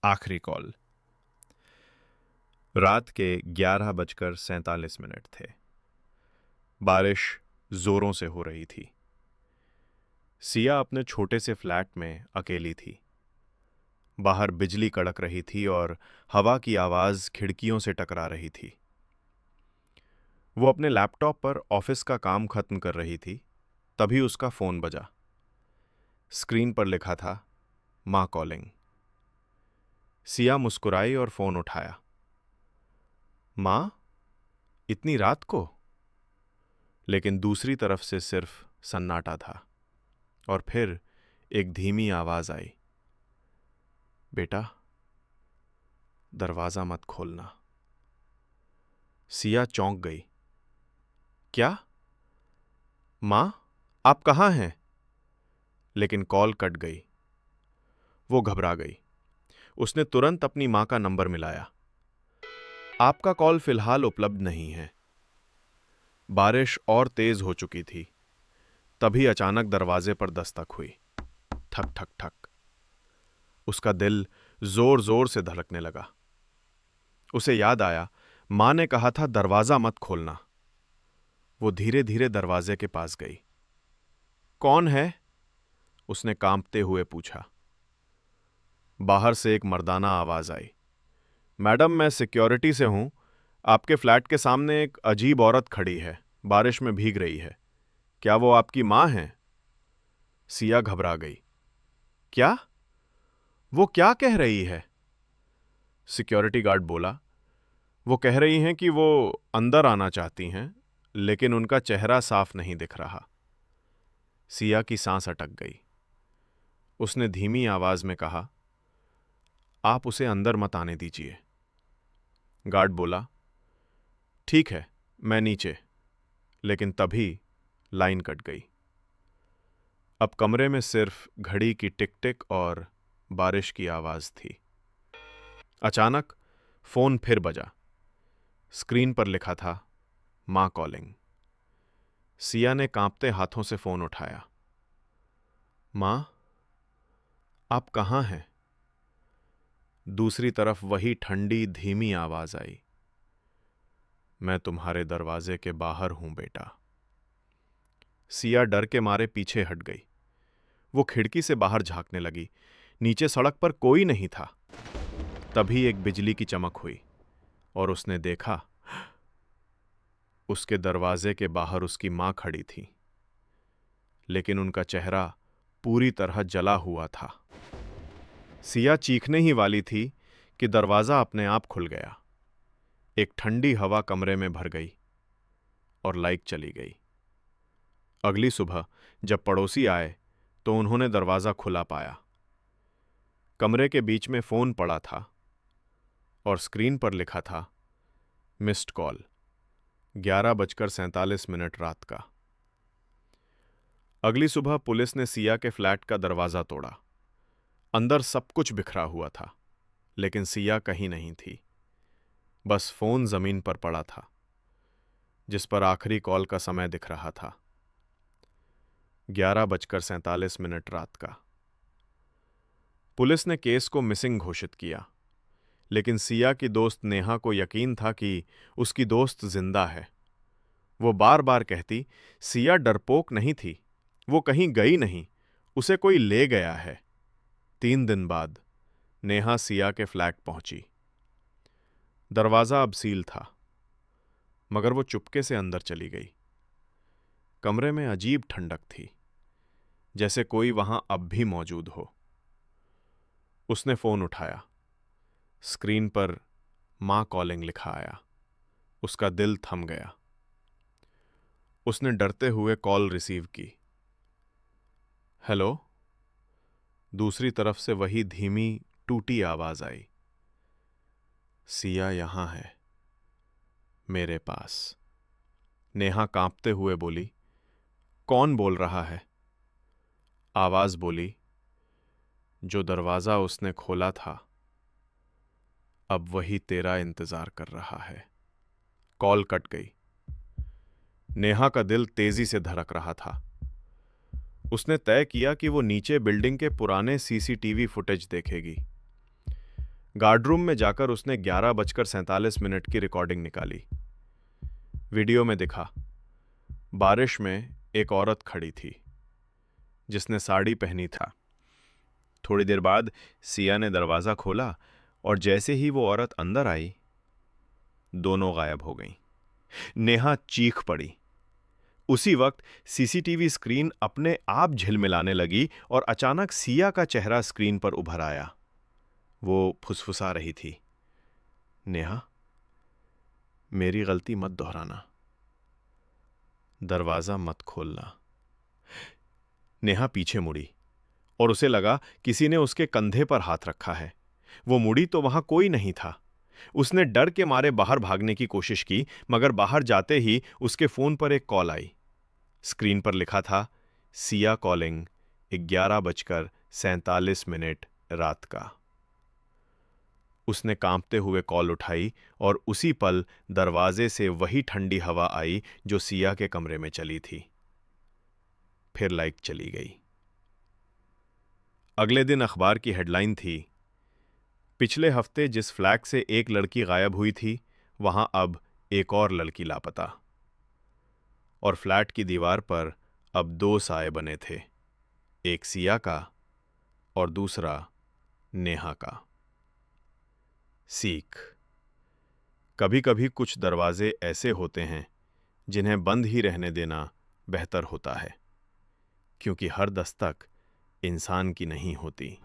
आखिरी कॉल। रात के 11:47 थे। बारिश जोरों से हो रही थी। सिया अपने छोटे से फ्लैट में अकेली थी। बाहर बिजली कड़क रही थी और हवा की आवाज खिड़कियों से टकरा रही थी। वो अपने लैपटॉप पर ऑफिस का काम खत्म कर रही थी, तभी उसका फोन बजा। स्क्रीन पर लिखा था, मां कॉलिंग। सिया मुस्कुराई और फोन उठाया। मां, इतनी रात को? लेकिन दूसरी तरफ से सिर्फ सन्नाटा था और फिर एक धीमी आवाज आई, बेटा, दरवाजा मत खोलना। सिया चौंक गई। क्या? मां, आप कहां हैं? लेकिन कॉल कट गई। वो घबरा गई। उसने तुरंत अपनी मां का नंबर मिलाया। आपका कॉल फिलहाल उपलब्ध नहीं है। बारिश और तेज हो चुकी थी। तभी अचानक दरवाजे पर दस्तक हुई। ठक ठक ठक। उसका दिल जोर जोर से धड़कने लगा। उसे याद आया, मां ने कहा था दरवाजा मत खोलना। वो धीरे धीरे दरवाजे के पास गई। कौन है? उसने कांपते हुए पूछा। बाहर से एक मर्दाना आवाज आई। मैडम, मैं सिक्योरिटी से हूं। आपके फ्लैट के सामने एक अजीब औरत खड़ी है, बारिश में भीग रही है। क्या वो आपकी मां है? सिया घबरा गई। क्या? वो क्या कह रही है? सिक्योरिटी गार्ड बोला, वो कह रही हैं कि वो अंदर आना चाहती हैं, लेकिन उनका चेहरा साफ नहीं दिख रहा। सिया की सांस अटक गई। उसने धीमी आवाज में कहा, आप उसे अंदर मत आने दीजिए। गार्ड बोला, ठीक है, मैं नीचे। लेकिन तभी लाइन कट गई। अब कमरे में सिर्फ घड़ी की टिक टिक और बारिश की आवाज थी। अचानक फोन फिर बजा। स्क्रीन पर लिखा था, मां कॉलिंग। सिया ने कांपते हाथों से फोन उठाया। मां, आप कहां हैं? दूसरी तरफ वही ठंडी धीमी आवाज आई, मैं तुम्हारे दरवाजे के बाहर हूं बेटा। सिया डर के मारे पीछे हट गई। वो खिड़की से बाहर झांकने लगी। नीचे सड़क पर कोई नहीं था। तभी एक बिजली की चमक हुई और उसने देखा, उसके दरवाजे के बाहर उसकी मां खड़ी थी, लेकिन उनका चेहरा पूरी तरह जला हुआ था। सिया चीखने ही वाली थी कि दरवाजा अपने आप खुल गया। एक ठंडी हवा कमरे में भर गई और लाइट चली गई। अगली सुबह जब पड़ोसी आए तो उन्होंने दरवाजा खुला पाया। कमरे के बीच में फोन पड़ा था और स्क्रीन पर लिखा था, मिस्ड कॉल, 11:47 रात का। अगली सुबह पुलिस ने सिया के फ्लैट का दरवाजा तोड़ा। अंदर सब कुछ बिखरा हुआ था, लेकिन सिया कहीं नहीं थी। बस फोन जमीन पर पड़ा था, जिस पर आखिरी कॉल का समय दिख रहा था, 11:47 रात का। पुलिस ने केस को मिसिंग घोषित किया, लेकिन सिया की दोस्त नेहा को यकीन था कि उसकी दोस्त जिंदा है। वो बार बार कहती, सिया डरपोक नहीं थी, वो कहीं गई नहीं, उसे कोई ले गया है। 3 दिन बाद नेहा सिया के फ्लैट पहुंची। दरवाजा अब सील था, मगर वो चुपके से अंदर चली गई। कमरे में अजीब ठंडक थी, जैसे कोई वहां अब भी मौजूद हो। उसने फोन उठाया। स्क्रीन पर मां कॉलिंग लिखा आया। उसका दिल थम गया। उसने डरते हुए कॉल रिसीव की। हेलो। दूसरी तरफ से वही धीमी टूटी आवाज आई, सिया यहां है, मेरे पास। नेहा कांपते हुए बोली, कौन बोल रहा है? आवाज बोली, जो दरवाजा उसने खोला था, अब वही तेरा इंतजार कर रहा है। कॉल कट गई। नेहा का दिल तेजी से धड़क रहा था। उसने तय किया कि वो नीचे बिल्डिंग के पुराने सीसीटीवी फुटेज देखेगी। गार्डरूम में जाकर उसने 11:47 की रिकॉर्डिंग निकाली। वीडियो में दिखा, बारिश में एक औरत खड़ी थी जिसने साड़ी पहनी था। थोड़ी देर बाद सिया ने दरवाजा खोला और जैसे ही वो औरत अंदर आई, दोनों गायब हो गईं। नेहा चीख पड़ी। उसी वक्त सीसीटीवी स्क्रीन अपने आप झिलमिलाने लगी और अचानक सिया का चेहरा स्क्रीन पर उभर आया। वो फुसफुसा रही थी, नेहा, मेरी गलती मत दोहराना, दरवाजा मत खोलना। नेहा पीछे मुड़ी और उसे लगा किसी ने उसके कंधे पर हाथ रखा है। वो मुड़ी तो वहां कोई नहीं था। उसने डर के मारे बाहर भागने की कोशिश की, मगर बाहर जाते ही उसके फोन पर एक कॉल आई। स्क्रीन पर लिखा था, सिया कॉलिंग, 11:47 रात का। उसने कांपते हुए कॉल उठाई और उसी पल दरवाजे से वही ठंडी हवा आई जो सिया के कमरे में चली थी। फिर लाइट चली गई। अगले दिन अखबार की हेडलाइन थी, पिछले हफ्ते जिस फ्लैट से एक लड़की गायब हुई थी, वहां अब एक और लड़की लापता। और फ्लैट की दीवार पर अब 2 साए बने थे, एक सिया का और दूसरा नेहा का। सीख, कभी कभी कुछ दरवाजे ऐसे होते हैं जिन्हें बंद ही रहने देना बेहतर होता है, क्योंकि हर दस्तक इंसान की नहीं होती।